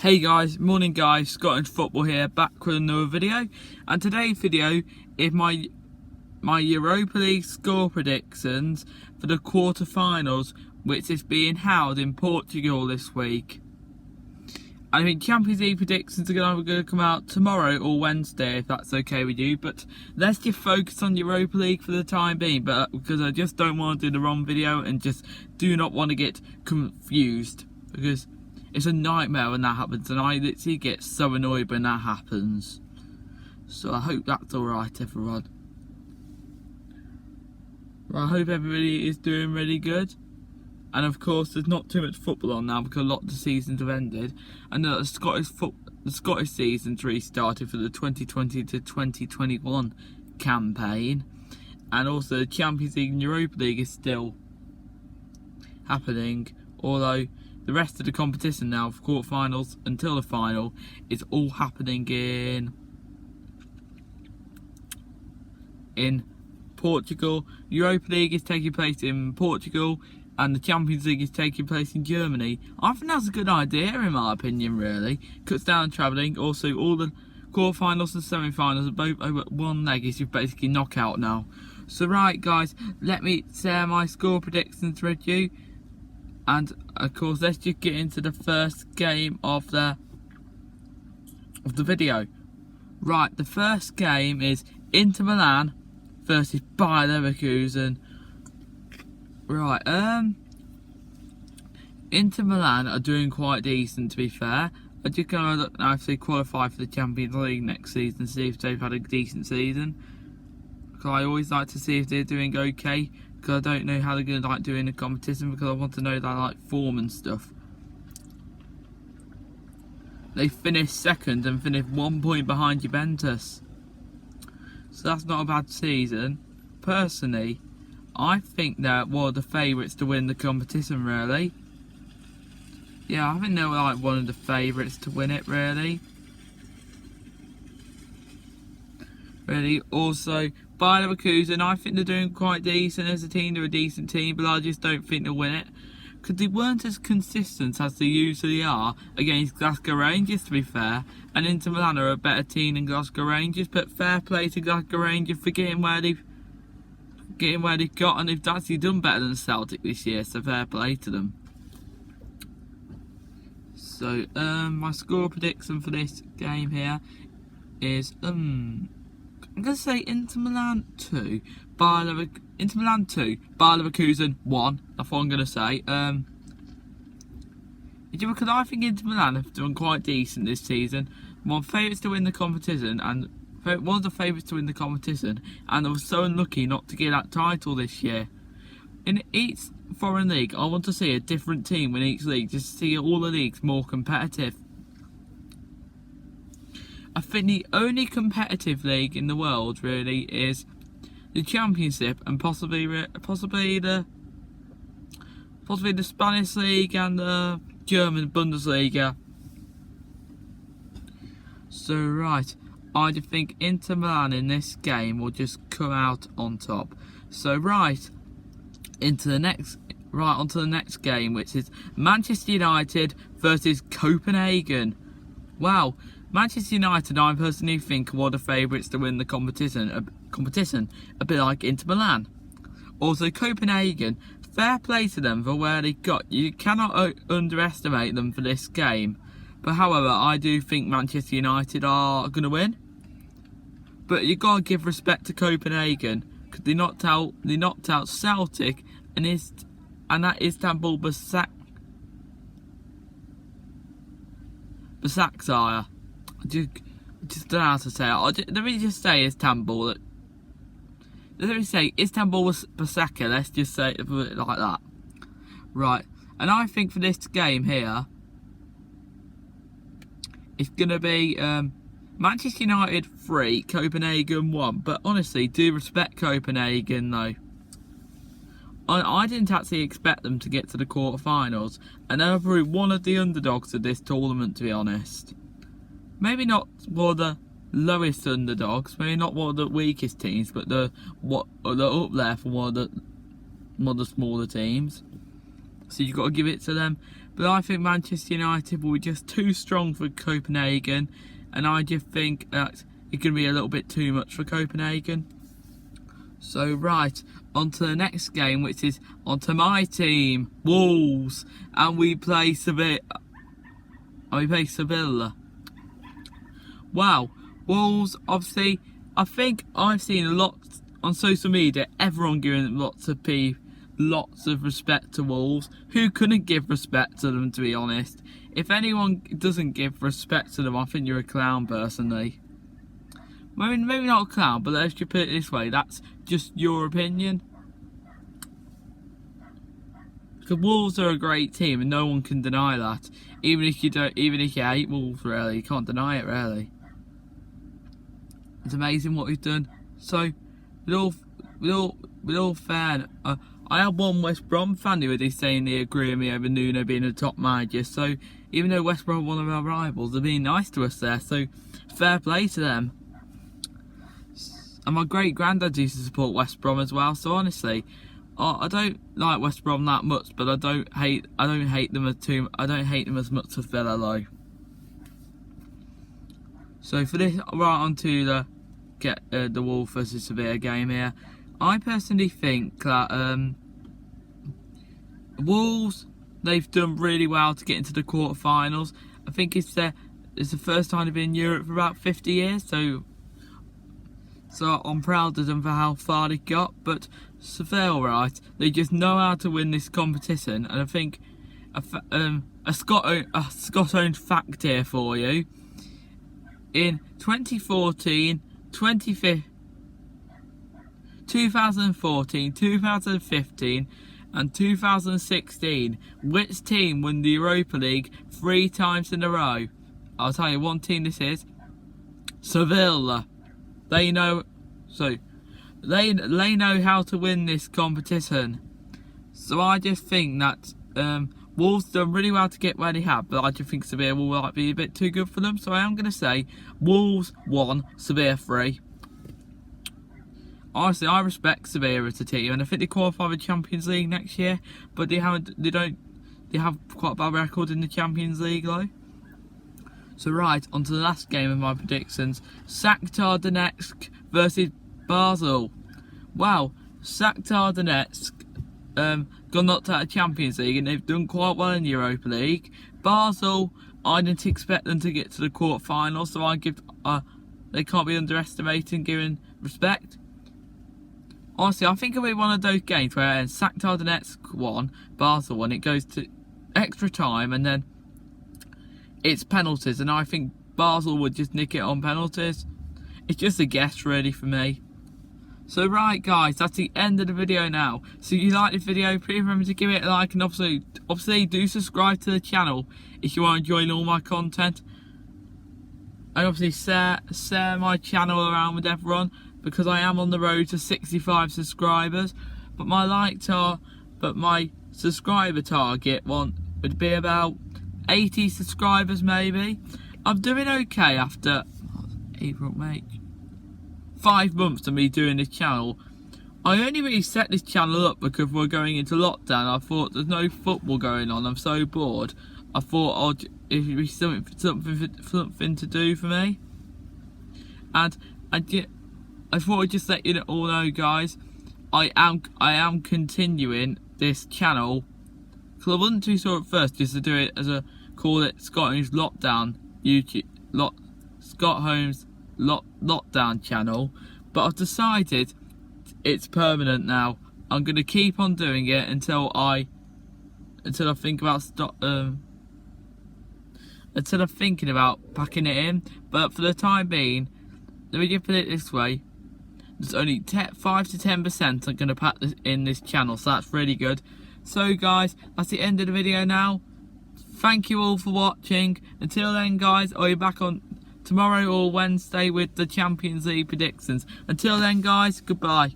Hey guys, morning guys, Scottish Football here, back with another video. And today's video is my Europa League score predictions for the quarter-finals, which is being held in Portugal this week. I think Champions League predictions are going to come out tomorrow or Wednesday, if that's okay with you. But let's just focus on Europa League for the time being, because I just don't want to do the wrong video and just do not want to get confused, because it's a nightmare when that happens, and I literally get so annoyed when that happens. So I hope that's alright, everyone. Well, I hope everybody is doing really good. And of course, there's not too much football on now because a lot of the seasons have ended. And the Scottish season's restarted for the 2020 to 2021 campaign. And also, the Champions League and Europa League is still happening, although the rest of the competition now, for quarterfinals until the final, is all happening in Portugal. Europa League is taking place in Portugal, and the Champions League is taking place in Germany. I think that's a good idea, in my opinion, really. Cuts down travelling. Also, all the quarterfinals and semi-finals are both over one leg. It's just basically knockout now. So, right, guys, let me share my score predictions with you. And of course, let's just get into the first game of the video. Right, the first game is Inter Milan versus Bayer Leverkusen. Right, Inter Milan are doing quite decent, to be fair. I'm just going to look now if they qualify for the Champions League next season, see if they've had a decent season. Because I always like to see if they're doing okay, because I don't know how they're going to do in the competition, because I want to know their form and stuff. They finished second and finished 1 point behind Juventus. So that's not a bad season. Personally, I think they're one of the favourites to win the competition, really. Yeah, I think they're one of the favourites to win it, really. Also, Bayer Leverkusen, I think they're doing quite decent as a team. They're a decent team, but I just don't think they'll win it, because they weren't as consistent as they usually are against Glasgow Rangers, to be fair. And Inter Milan are a better team than Glasgow Rangers, but fair play to Glasgow Rangers for getting where they've got, and they've actually done better than Celtic this year, so fair play to them. So, my score prediction for this game here is, I'm going to say Inter Milan 2, Bayer Leverkusen 1. That's what I'm going to say. Because I think Inter Milan have done quite decent this season. My favourites to win the competition, and one of the favourites to win the competition, and I was so unlucky not to get that title this year. In each foreign league, I want to see a different team in each league, just to see all the leagues more competitive. I think the only competitive league in the world really is the Championship, and possibly the Spanish league and the German Bundesliga. So right, I just think Inter Milan in this game will just come out on top. So onto the next game, which is Manchester United versus Copenhagen. Wow. Manchester United, I personally think, are one of the favourites to win the competition, a bit like Inter Milan. Also, Copenhagen, fair play to them for where they got. You cannot underestimate them for this game. But however, I do think Manchester United are going to win. But you've got to give respect to Copenhagen, because they knocked out Celtic and that Istanbul Başakşehir. Just don't know how to say it. Let me just say Istanbul. Let me say Istanbul was Başakşehir. Let's just say it like that. Right. And I think for this game here, it's going to be Manchester United 3, Copenhagen 1. But honestly, do respect Copenhagen though. I didn't actually expect them to get to the quarterfinals, and they're probably one of the underdogs of this tournament, to be honest. Maybe not one of the lowest underdogs, maybe not one of the weakest teams, but they're up there for one of the smaller teams. So you've got to give it to them. but I think Manchester United will be just too strong for Copenhagen, and I just think that it's going to be a little bit too much for Copenhagen. So right, on to the next game, which is onto my team, Wolves, and we play Sevilla. Wow, Wolves, obviously, I think I've seen a lot on social media, everyone giving lots of respect to Wolves. Who couldn't give respect to them, to be honest? If anyone doesn't give respect to them, I think you're a clown, personally. Maybe not a clown, but let's just put it this way, that's just your opinion. Because Wolves are a great team and no one can deny that. Even if you hate Wolves, really, you can't deny it, really. It's amazing what we've done. So, with all fair, I have one West Brom fan who is saying they agree with me over Nuno being a top manager. So, even though West Brom are one of our rivals, they're being nice to us there. So, fair play to them. And my great granddad used to support West Brom as well. So honestly, I don't like West Brom that much, but I don't hate them as much as Villa though. So for this, right onto the Wolves versus Sevilla game here. I personally think that Wolves, they've done really well to get into the quarterfinals. I think it's the first time they've been in Europe for about 50 years. So I'm proud of them for how far they got, but Seville, right, they just know how to win this competition, and I think a Scott-owned fact here for you. In 2014, 2014, 2015 and 2016, which team won the Europa League 3 times in a row? I'll tell you one team this is. Sevilla. They know how to win this competition. So I just think that Wolves done really well to get where they have, but I just think Sevilla will be a bit too good for them. So I am going to say Wolves 1, Sevilla 3. Honestly, I respect Sevilla as a team, and I think they qualify for the Champions League next year. But they have quite a bad record in the Champions League though. So right, on to the last game of my predictions. Shaktar Donetsk versus Basel. Wow, Shaktar Donetsk got knocked out of Champions League and they've done quite well in the Europa League. Basel, I didn't expect them to get to the quarterfinals, so they can't be underestimated and given respect. Honestly, I think it'll be one of those games where Shaktar Donetsk won, Basel won, it goes to extra time and then it's penalties, and I think Basel would just nick it on penalties. It's just a guess really for me. So right guys, that's the end of the video now. So if you like this video, please remember to give it a like, and obviously do subscribe to the channel if you want to join all my content. And obviously share my channel around with everyone, because I am on the road to 65 subscribers. But my subscriber target would be about 80 subscribers maybe. I'm doing okay after April, May, 5 months of me doing this channel. I only really set this channel up because we're going into lockdown. I thought there's no football going on, I'm so bored. I thought it'd be something to do for me. And I thought I'd just let you all know guys, I am continuing this channel, because I wasn't too sure at first just to do it as call it Scott Holmes Lockdown Scott Holmes Lockdown channel, but I've decided it's permanent now. I'm gonna keep on doing it until I think about until I'm thinking about packing it in. But for the time being, let me just put it this way: there's only 5 to 10% I'm gonna pack in this channel, so that's really good. So guys, that's the end of the video now. Thank you all for watching. Until then guys, I'll be back on tomorrow or Wednesday with the Champions League predictions. Until then guys, goodbye.